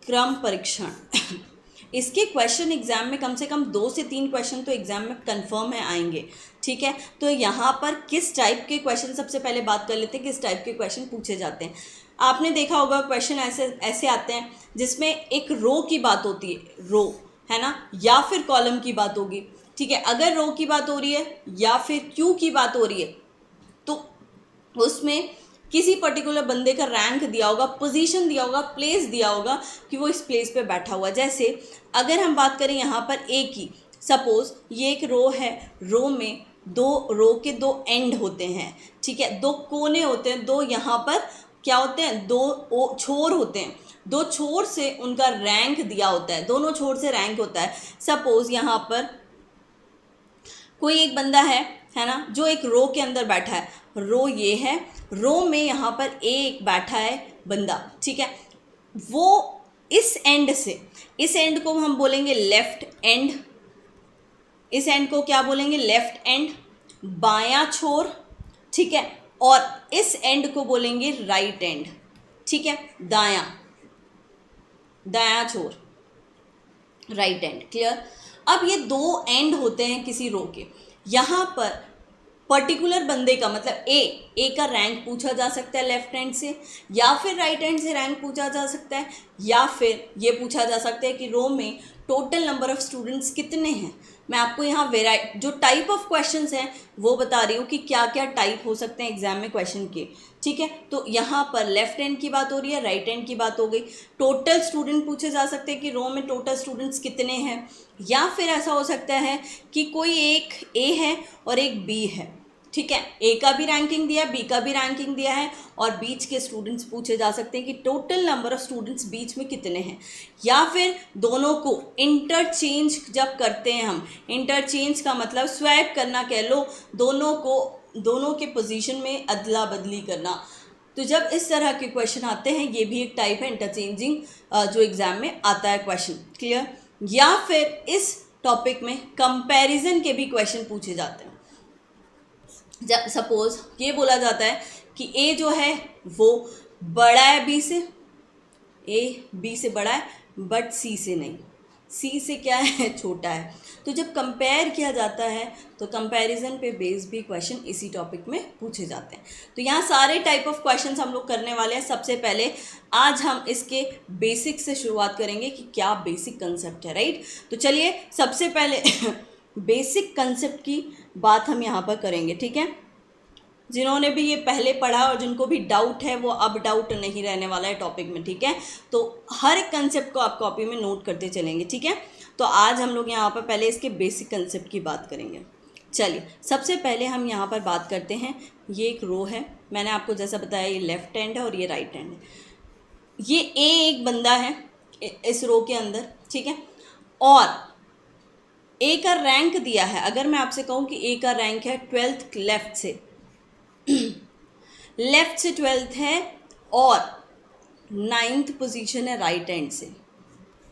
क्रम परीक्षण इसके क्वेश्चन एग्जाम में कम से कम 2 से 3 क्वेश्चन तो एग्जाम में कंफर्म है आएंगे, ठीक है। तो यहाँ पर किस टाइप के क्वेश्चन, सबसे पहले बात कर लेते हैं किस टाइप के क्वेश्चन पूछे जाते हैं। आपने देखा होगा क्वेश्चन ऐसे आते हैं जिसमें एक रो की बात होती है, रो है ना, या फिर कॉलम की बात होगी, ठीक है। अगर रो की बात हो रही है या फिर क्यू की बात हो रही है तो उसमें किसी पर्टिकुलर बंदे का रैंक दिया होगा, पोजीशन दिया होगा, प्लेस दिया होगा कि वो इस प्लेस पे बैठा हुआ। जैसे अगर हम बात करें यहाँ पर ए की, सपोज ये एक रो है, रो में रो के 2 एंड होते हैं, ठीक है, 2 कोने होते हैं, 2 यहाँ पर क्या होते हैं, 2 छोर होते हैं, 2 छोर से उनका रैंक दिया होता है, दोनों छोर से रैंक होता है। सपोज यहाँ पर कोई एक बंदा है ना, जो एक रो के अंदर बैठा है, रो ये है, रो में यहाँ पर एक बैठा है बंदा, ठीक है। वो इस एंड से, इस एंड को हम बोलेंगे लेफ्ट एंड, इस एंड को क्या बोलेंगे, लेफ्ट एंड, बायां छोर, ठीक है, और इस एंड को बोलेंगे राइट एंड, ठीक है, दायां छोर, राइट एंड, क्लियर। अब ये 2 एंड होते हैं किसी रो के, यहाँ पर पर्टिकुलर बंदे का मतलब ए का रैंक पूछा जा सकता है लेफ्ट हैंड से, या फिर राइट हैंड से रैंक पूछा जा सकता है, या फिर ये पूछा जा सकता है कि रो में टोटल नंबर ऑफ स्टूडेंट्स कितने हैं। मैं आपको यहाँ जो टाइप ऑफ क्वेश्चंस हैं वो बता रही हूँ कि क्या क्या टाइप हो सकते हैं एग्जाम में क्वेश्चन के, ठीक है। तो यहाँ पर लेफ्ट हैंड की बात हो रही है, राइट हैंड की बात हो गई, टोटल स्टूडेंट पूछे जा सकते हैं कि रो में टोटल स्टूडेंट्स कितने हैं, या फिर ऐसा हो सकता है कि कोई एक ए है और एक बी है, ठीक है, ए का भी रैंकिंग दिया है, बी का भी रैंकिंग दिया है, और बीच के स्टूडेंट्स पूछे जा सकते हैं कि टोटल नंबर ऑफ स्टूडेंट्स बीच में कितने हैं। या फिर दोनों को इंटरचेंज जब करते हैं हम, इंटरचेंज का मतलब स्वैप करना कह लो, दोनों के पोजीशन में अदला बदली करना। तो जब इस तरह के क्वेश्चन आते हैं, ये भी एक टाइप है इंटरचेंजिंग जो एग्जाम में आता है क्वेश्चन, क्लियर। या फिर इस टॉपिक में कंपैरिजन के भी क्वेश्चन पूछे जाते हैं। जब सपोज ये बोला जाता है कि ए जो है वो बड़ा है बी से, ए बी से बड़ा है बट सी से नहीं, सी से क्या है, छोटा है। तो जब कंपेयर किया जाता है तो कंपैरिजन पे बेस्ड भी क्वेश्चन इसी टॉपिक में पूछे जाते हैं। तो यहाँ सारे टाइप ऑफ क्वेश्चंस हम लोग करने वाले हैं। सबसे पहले आज हम इसके बेसिक से शुरुआत करेंगे कि क्या बेसिक कंसेप्ट है, राइट। तो चलिए सबसे पहले बेसिक कंसेप्ट की बात हम यहाँ पर करेंगे, ठीक है। जिन्होंने भी ये पहले पढ़ा और जिनको भी डाउट है वो अब डाउट नहीं रहने वाला है टॉपिक में, ठीक है। तो हर एक कंसेप्ट को आप कॉपी में नोट करते चलेंगे, ठीक है। तो आज हम लोग यहाँ पर पहले इसके बेसिक कंसेप्ट की बात करेंगे। चलिए सबसे पहले हम यहाँ पर बात करते हैं, ये एक रो है, मैंने आपको जैसा बताया ये लेफ्ट हैंड है और ये राइट हैंड है। ये एक बंदा है इस रो के अंदर, ठीक है, और ए का रैंक दिया है। अगर मैं आपसे कहूँ कि ए का रैंक है 12th लेफ्ट से, लेफ्ट से 12th है, और 9th पोजीशन है राइट हैंड से।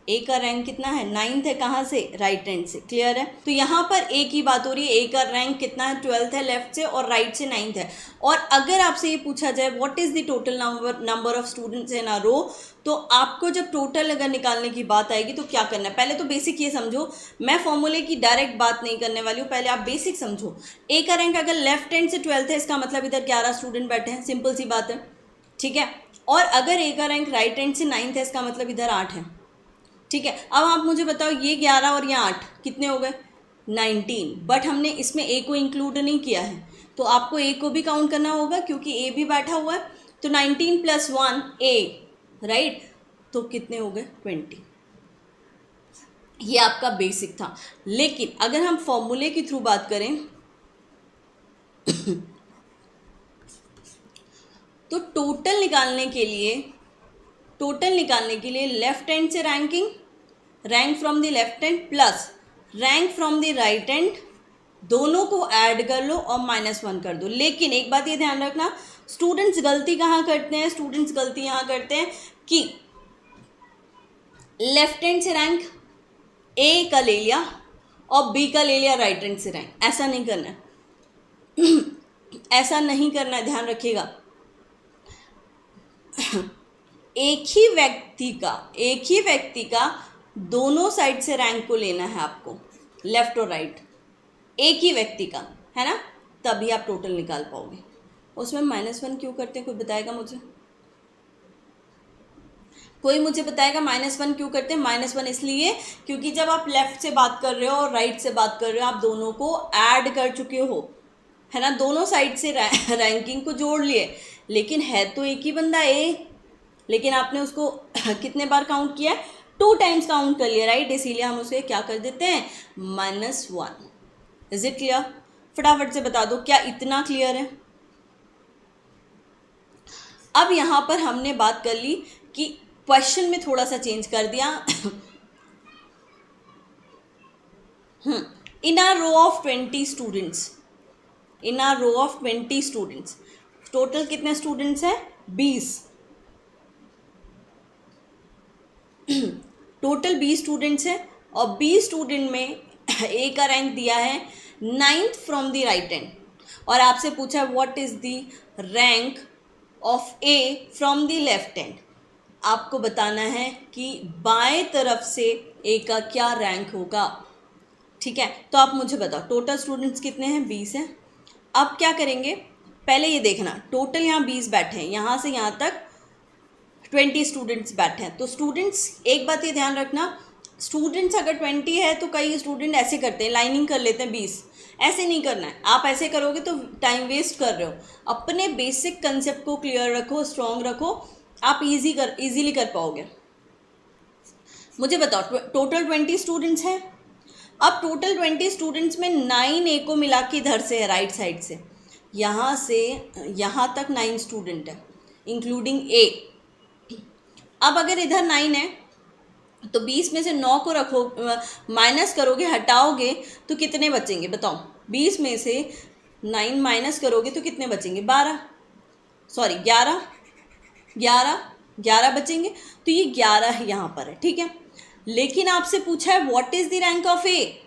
ए का रैंक कितना है, 9th है, कहाँ से, राइट हैंड से, क्लियर है। तो यहाँ पर ए की बात हो रही है, ए का रैंक कितना है, 12th है लेफ्ट से, और राइट से 9th है। और अगर आपसे ये पूछा जाए what is the total number of students in a row, तो आपको जब टोटल अगर निकालने की बात आएगी तो क्या करना है। पहले तो बेसिक ये समझो, मैं फॉर्मूले की डायरेक्ट बात नहीं करने वाली हूँ, पहले आप बेसिक समझो। ए का रैंक अगर लेफ्ट हैंड से 12th है, इसका मतलब इधर 11 स्टूडेंट बैठे हैं, सिंपल सी बात है, ठीक है। और अगर ए का रैंक राइट हैंड से 9th है, इसका मतलब इधर 8 है, ठीक है। अब आप मुझे बताओ ये 11 और ये 8 कितने हो गए, 19। बट हमने इसमें ए को इंक्लूड नहीं किया है, तो आपको ए को भी काउंट करना होगा क्योंकि ए भी बैठा हुआ है। तो 19 + 1 ए, राइट, तो कितने हो गए, 20। ये आपका बेसिक था। लेकिन अगर हम फॉर्मूले के थ्रू बात करें तो टोटल निकालने के लिए लेफ्ट हैंड से rank from the left hand plus rank from the right hand, दोनों को ऐड कर लो और -1 कर दो। लेकिन एक बात ये ध्यान रखना, स्टूडेंट्स गलती कहाँ करते हैं, स्टूडेंट्स गलती यहाँ करते हैं कि लेफ्ट हैंड से रैंक ए का ले लिया और बी का ले लिया राइट हैंड से रैंक। ऐसा नहीं करना है, ऐसा नहीं करना है, ध्यान रखिएगा। एक ही व्यक्ति का दोनों साइड से रैंक को लेना है आपको, लेफ्ट और राइट, एक ही व्यक्ति का, है ना, तभी आप टोटल निकाल पाओगे। उसमें -1 क्यों करते हैं, कोई बताएगा मुझे? कोई मुझे बताएगा -1 क्यों करते हैं? -1 इसलिए क्योंकि जब आप लेफ्ट से बात कर रहे हो और राइट से बात कर रहे हो, आप दोनों को ऐड कर चुके हो, है ना, दोनों साइड से रैंकिंग को जोड़ लिए, लेकिन है तो एक ही बंदा ए, लेकिन आपने उसको कितने बार काउंट किया? 2 टाइम्स काउंट कर लिया, राइट, इसीलिए हम उसे क्या कर देते हैं? -1। Is it clear? फटाफट से बता दो, क्या इतना क्लियर है? अब यहाँ पर हमने बात कर ली कि क्वेश्चन में थोड़ा सा चेंज कर दिया। In a row of 20 students, in a row of 20 students, total कितने स्टूडेंट्स हैं? 20। टोटल 20 स्टूडेंट्स हैं और 20 स्टूडेंट में ए का रैंक दिया है 9th from the right hand, और आपसे पूछा what is the rank of A from the left hand. आपको बताना है कि बाएं तरफ से ए का क्या रैंक होगा, ठीक है। तो आप मुझे बताओ टोटल स्टूडेंट्स कितने हैं? 20 हैं। अब क्या करेंगे, पहले ये देखना, टोटल यहाँ 20 बैठे हैं, यहाँ से यहाँ तक 20 स्टूडेंट्स बैठे हैं। तो स्टूडेंट्स, एक बात ये ध्यान रखना, स्टूडेंट्स अगर 20 है तो कई स्टूडेंट ऐसे करते हैं, लाइनिंग कर लेते हैं 20, ऐसे नहीं करना है। आप ऐसे करोगे तो टाइम वेस्ट कर रहे हो। अपने बेसिक कंसेप्ट को क्लियर रखो, स्ट्रॉन्ग रखो, आप इजीली कर पाओगे। मुझे बताओ टोटल 20 स्टूडेंट्स हैं। अब टोटल 20 स्टूडेंट्स में 9 ए को मिला के इधर से है, राइट साइड से, यहाँ से यहाँ तक 9 स्टूडेंट है इंक्लूडिंग ए। अब अगर इधर 9 है तो 20 में से 9 को रखो, माइनस करोगे, हटाओगे तो कितने बचेंगे बताओ? 20 में से 9 माइनस करोगे तो कितने बचेंगे? 11 बचेंगे। तो ये 11 यहाँ पर है, ठीक है। लेकिन आपसे पूछा है what is the rank of A,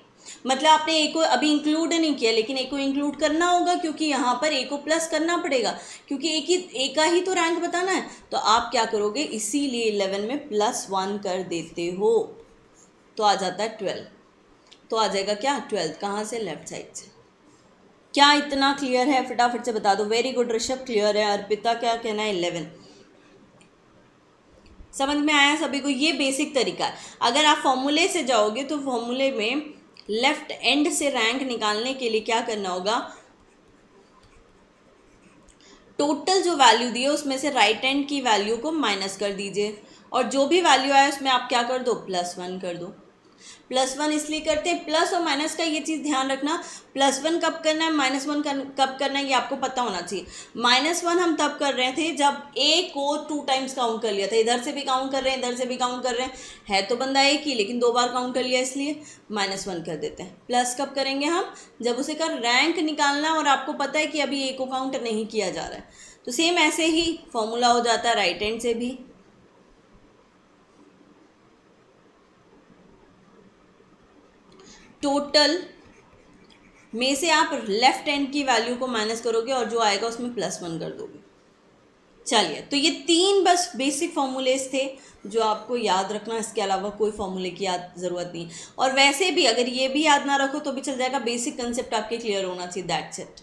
मतलब आपने ए को अभी इंक्लूड नहीं किया, लेकिन ए को इंक्लूड करना होगा क्योंकि यहाँ पर ए को प्लस करना पड़ेगा, क्योंकि ए का ही तो रैंक बताना है। तो आप क्या करोगे, इसीलिए 11 में +1 कर देते हो, तो आ जाता है 12। तो आ जाएगा क्या? 12 कहाँ से? लेफ्ट साइड से। क्या इतना क्लियर है? फटाफट से बता दो। वेरी गुड ऋषभ, क्लियर है। अर्पिता क्या कहना है? 11। समझ में आया सभी को? ये बेसिक तरीका है। अगर आप फॉर्मूले से जाओगे तो फॉर्मूले में लेफ्ट एंड से रैंक निकालने के लिए क्या करना होगा, टोटल जो वैल्यू दी है उसमें से राइट हैंड की वैल्यू को माइनस कर दीजिए, और जो भी वैल्यू आए उसमें आप क्या कर दो? +1 कर दो। +1 इसलिए करते हैं, प्लस और माइनस का ये चीज़ ध्यान रखना, +1 कब करना है, -1 कब करना है, ये आपको पता होना चाहिए। -1 हम तब कर रहे थे जब ए को 2 टाइम्स काउंट कर लिया था, इधर से भी काउंट कर रहे हैं, इधर से भी काउंट कर रहे हैं, है तो बंदा एक ही, लेकिन 2 बार काउंट कर लिया, इसलिए -1 कर देते हैं। प्लस कब करेंगे हम? जब उसे का रैंक निकालना और आपको पता है कि अभी ए को काउंट नहीं किया जा रहा है। तो सेम ऐसे ही फॉर्मूला हो जाता है राइट हैंड से भी। टोटल में से आप लेफ्ट हैंड की वैल्यू को माइनस करोगे और जो आएगा उसमें +1 कर दोगे। चलिए, तो ये 3 बस बेसिक फॉर्मूलेस थे जो आपको याद रखना, इसके अलावा कोई फॉर्मूले की ज़रूरत नहीं। और वैसे भी अगर ये भी याद ना रखो तो भी चल जाएगा, बेसिक कंसेप्ट आपके क्लियर होना चाहिए, दैट्स इट।